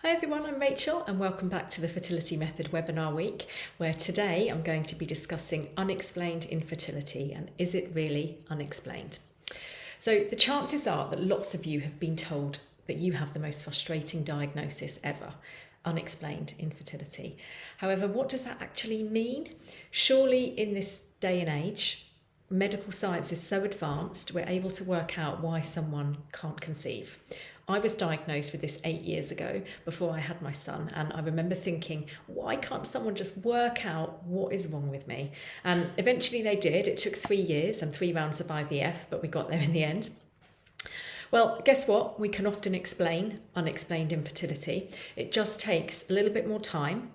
Hi everyone, I'm Rachel and welcome back to the Fertility Method webinar week, where today I'm going to be discussing unexplained infertility and is it really unexplained? So the chances are that lots of you have been told that you have the most frustrating diagnosis ever, unexplained infertility. However, what does that actually mean? Surely in this day and age, medical science is so advanced, we're able to work out why someone can't conceive. I was diagnosed with this 8 years ago before I had my son, and I remember thinking, why can't someone just work out what is wrong with me? And eventually they did. It took 3 years and 3 rounds of IVF, but we got there in the end. Well, guess what? We can often explain unexplained infertility. It just takes a little bit more time,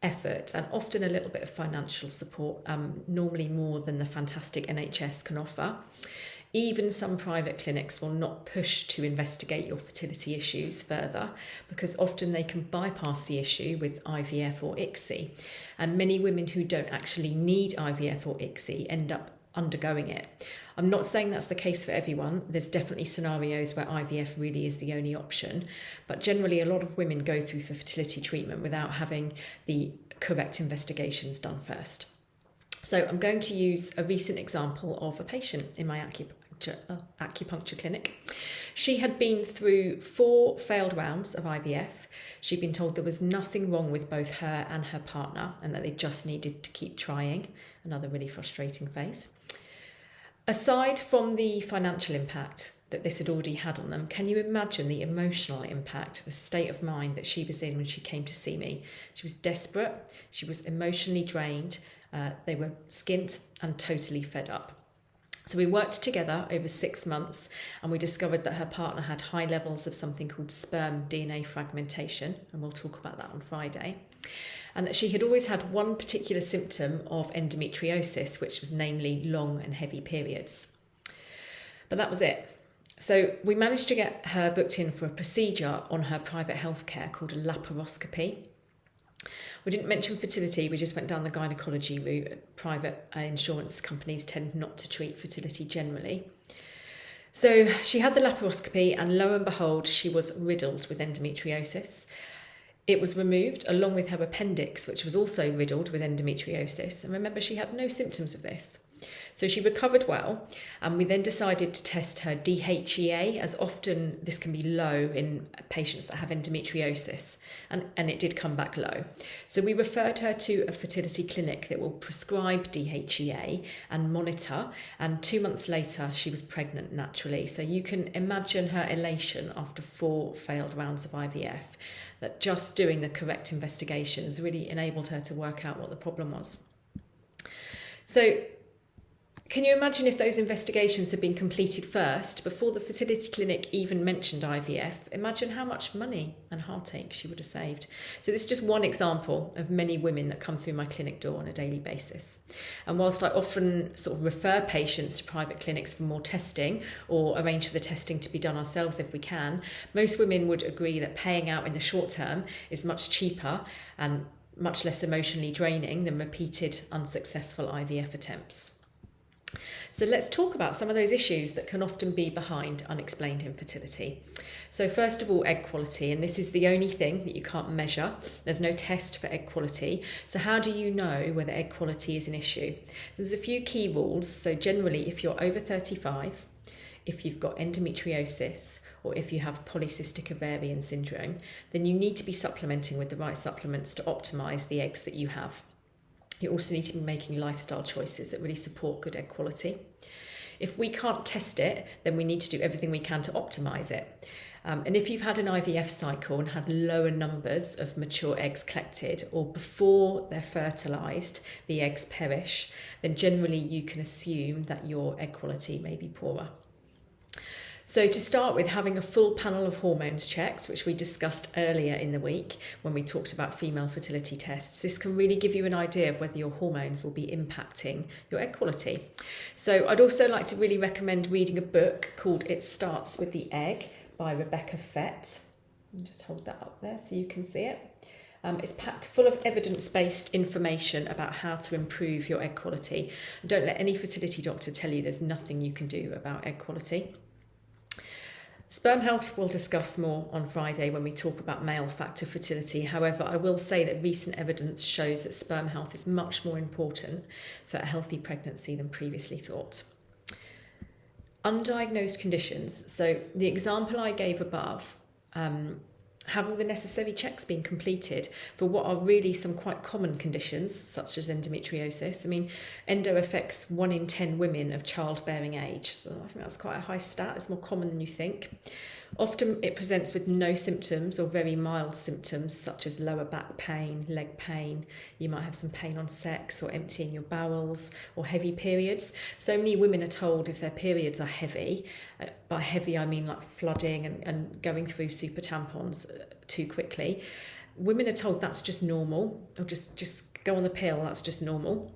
effort, and often a little bit of financial support, normally more than the fantastic NHS can offer. Even some private clinics will not push to investigate your fertility issues further because often they can bypass the issue with IVF or ICSI. And many women who don't actually need IVF or ICSI end up undergoing it. I'm not saying that's the case for everyone. There's definitely scenarios where IVF really is the only option, but generally a lot of women go through for fertility treatment without having the correct investigations done first. So I'm going to use a recent example of a patient in my acupuncture clinic. She had been through 4 failed rounds of IVF. She'd been told there was nothing wrong with both her and her partner and that they just needed to keep trying. Another really frustrating phase. Aside from the financial impact that this had already had on them, can you imagine the emotional impact, the state of mind that she was in when she came to see me? She was desperate, she was emotionally drained, they were skint and totally fed up. So we worked together over 6 months and we discovered that her partner had high levels of something called sperm DNA fragmentation, and we'll talk about that on Friday, and that she had always had one particular symptom of endometriosis, which was namely long and heavy periods. But that was it. So we managed to get her booked in for a procedure on her private healthcare called a laparoscopy. We didn't mention fertility, we just went down the gynecology route. Private insurance companies tend not to treat fertility generally. So she had the laparoscopy and lo and behold, she was riddled with endometriosis. It was removed along with her appendix, which was also riddled with endometriosis. And remember, she had no symptoms of this. So she recovered well, and we then decided to test her DHEA, as often this can be low in patients that have endometriosis, and it did come back low. So we referred her to a fertility clinic that will prescribe DHEA and monitor, and 2 months later she was pregnant naturally. So you can imagine her elation after 4 failed rounds of IVF, that just doing the correct investigations really enabled her to work out what the problem was. So can you imagine if those investigations had been completed first, before the fertility clinic even mentioned IVF? Imagine how much money and heartache she would have saved. So this is just one example of many women that come through my clinic door on a daily basis. And whilst I often sort of refer patients to private clinics for more testing or arrange for the testing to be done ourselves if we can, most women would agree that paying out in the short term is much cheaper and much less emotionally draining than repeated unsuccessful IVF attempts. So let's talk about some of those issues that can often be behind unexplained infertility. So first of all, egg quality, and this is the only thing that you can't measure. There's no test for egg quality. So how do you know whether egg quality is an issue? There's a few key rules. So generally, if you're over 35, if you've got endometriosis, or if you have polycystic ovarian syndrome, then you need to be supplementing with the right supplements to optimize the eggs that you have. You also need to be making lifestyle choices that really support good egg quality. If we can't test it, then we need to do everything we can to optimise it. And if you've had an IVF cycle and had lower numbers of mature eggs collected, or before they're fertilised, the eggs perish, then generally you can assume that your egg quality may be poorer. So to start with, having a full panel of hormones checked, which we discussed earlier in the week when we talked about female fertility tests, this can really give you an idea of whether your hormones will be impacting your egg quality. So I'd also like to really recommend reading a book called It Starts With the Egg by Rebecca Fett. Just hold that up there so you can see it. It's packed full of evidence-based information about how to improve your egg quality. Don't let any fertility doctor tell you there's nothing you can do about egg quality. Sperm health we'll discuss more on Friday when we talk about male factor fertility. However, I will say that recent evidence shows that sperm health is much more important for a healthy pregnancy than previously thought. Undiagnosed conditions. So the example I gave above, have all the necessary checks been completed for what are really some quite common conditions, such as endometriosis? I mean, endo affects 1 in 10 women of childbearing age, so I think that's quite a high stat. It's more common than you think. Often it presents with no symptoms or very mild symptoms, such as lower back pain, leg pain. You might have some pain on sex or emptying your bowels, or heavy periods. So many women are told if their periods are heavy, by heavy I mean like flooding and going through super tampons too quickly. Women are told that's just normal, or just go on the pill, that's just normal.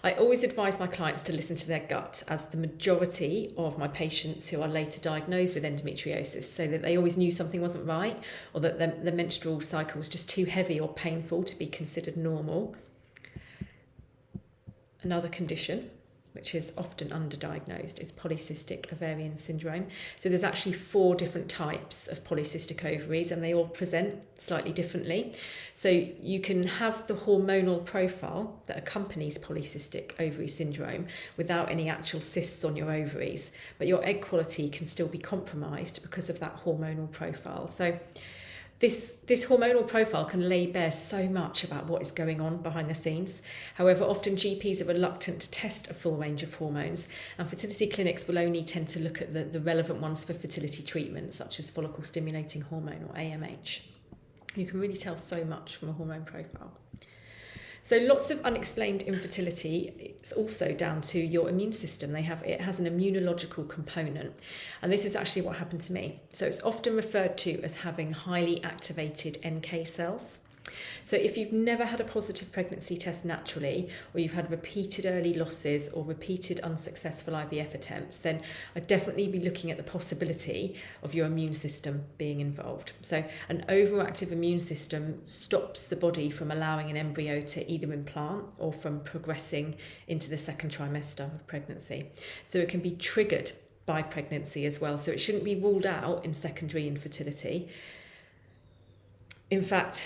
I always advise my clients to listen to their gut, as the majority of my patients who are later diagnosed with endometriosis say that they always knew something wasn't right, or that the menstrual cycle was just too heavy or painful to be considered normal. Another condition, which is often underdiagnosed, is polycystic ovarian syndrome. So there's actually 4 different types of polycystic ovaries, and they all present slightly differently. So you can have the hormonal profile that accompanies polycystic ovary syndrome without any actual cysts on your ovaries, but your egg quality can still be compromised because of that hormonal profile. So this hormonal profile can lay bare so much about what is going on behind the scenes. However, often GPs are reluctant to test a full range of hormones, and fertility clinics will only tend to look at the relevant ones for fertility treatment, such as follicle stimulating hormone, or AMH. You can really tell so much from a hormone profile. So lots of unexplained infertility, it's also down to your immune system. It has an immunological component, and this is actually what happened to me. So it's often referred to as having highly activated NK cells. So if you've never had a positive pregnancy test naturally, or you've had repeated early losses or repeated unsuccessful IVF attempts, then I'd definitely be looking at the possibility of your immune system being involved. So an overactive immune system stops the body from allowing an embryo to either implant or from progressing into the second trimester of pregnancy. So it can be triggered by pregnancy as well. So it shouldn't be ruled out in secondary infertility. In fact,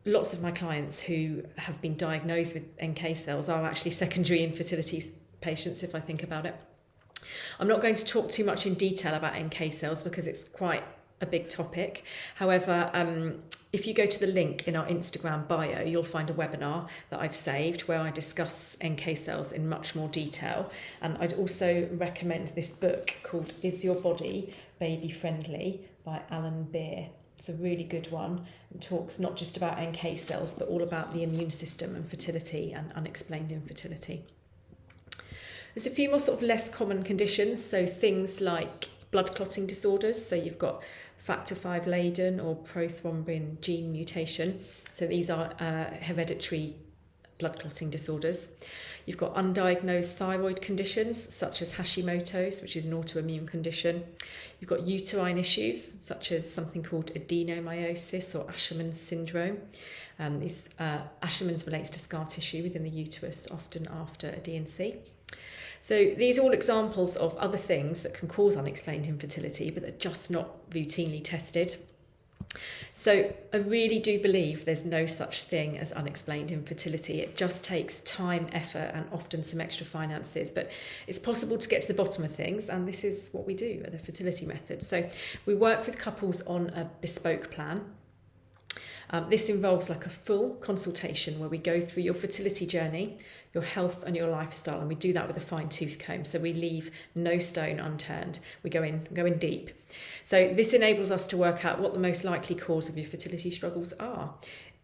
lots of my clients who have been diagnosed with NK cells are actually secondary infertility patients, if I think about it. I'm not going to talk too much in detail about NK cells because it's quite a big topic. However, if you go to the link in our Instagram bio, you'll find a webinar that I've saved where I discuss NK cells in much more detail. And I'd also recommend this book called Is Your Body Baby Friendly by Alan Beer. It's a really good one. It talks not just about NK cells, but all about the immune system and fertility and unexplained infertility. There's a few more sort of less common conditions. So things like blood clotting disorders. So you've got factor V Leiden or prothrombin gene mutation. So these are hereditary blood clotting disorders. You've got undiagnosed thyroid conditions such as Hashimoto's, which is an autoimmune condition. You've got uterine issues such as something called adenomyosis or Asherman's syndrome. Asherman's relates to scar tissue within the uterus, often after a D&C. So these are all examples of other things that can cause unexplained infertility, but they're just not routinely tested. So I really do believe there's no such thing as unexplained infertility. It just takes time, effort, and often some extra finances. But it's possible to get to the bottom of things, and this is what we do at the Fertility Method. So we work with couples on a bespoke plan. This involves like a full consultation where we go through your fertility journey, your health and your lifestyle, and we do that with a fine-tooth comb. So we leave no stone unturned. We go in deep. So this enables us to work out what the most likely cause of your fertility struggles are.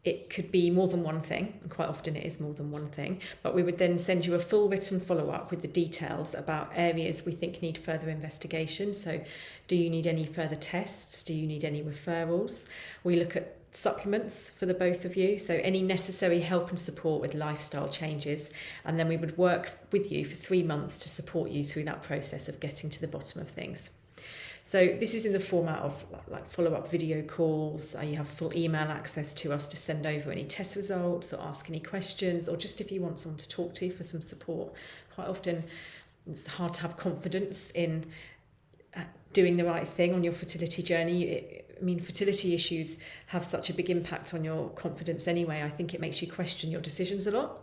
It could be more than one thing, and quite often it is more than one thing, but we would then send you a full written follow-up with the details about areas we think need further investigation. So do you need any further tests? Do you need any referrals? We look at supplements for the both of you, so any necessary help and support with lifestyle changes, and then we would work with you for 3 months to support you through that process of getting to the bottom of things. So this is in the format of like follow-up video calls. You have full email access to us to send over any test results or ask any questions, or just if you want someone to talk to for some support. Quite often it's hard to have confidence in doing the right thing on your fertility journey. Fertility issues have such a big impact on your confidence anyway. I think it makes you question your decisions a lot.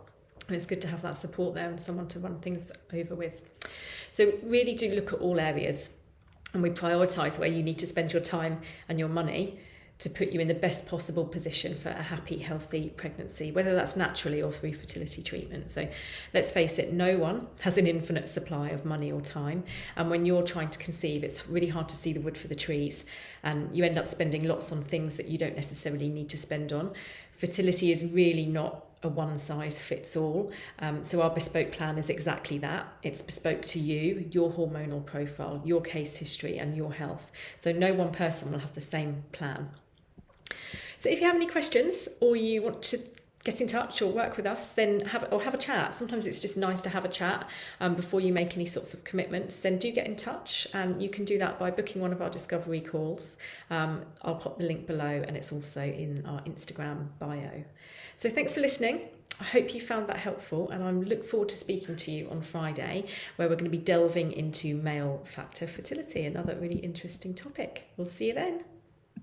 And it's good to have that support there and someone to run things over with. So really do look at all areas, and we prioritise where you need to spend your time and your money to put you in the best possible position for a happy, healthy pregnancy, whether that's naturally or through fertility treatment. So let's face it, no one has an infinite supply of money or time. And when you're trying to conceive, it's really hard to see the wood for the trees, and you end up spending lots on things that you don't necessarily need to spend on. Fertility is really not a one size fits all. So our bespoke plan is exactly that. It's bespoke to you, your hormonal profile, your case history and your health. So no one person will have the same plan. So if you have any questions or you want to get in touch or work with us, then have a chat. Sometimes it's just nice to have a chat before you make any sorts of commitments. Then do get in touch, and you can do that by booking one of our discovery calls. I'll pop the link below, and it's also in our Instagram bio. So thanks for listening. I hope you found that helpful, and I look forward to speaking to you on Friday, where we're going to be delving into male factor fertility, another really interesting topic. We'll see you then.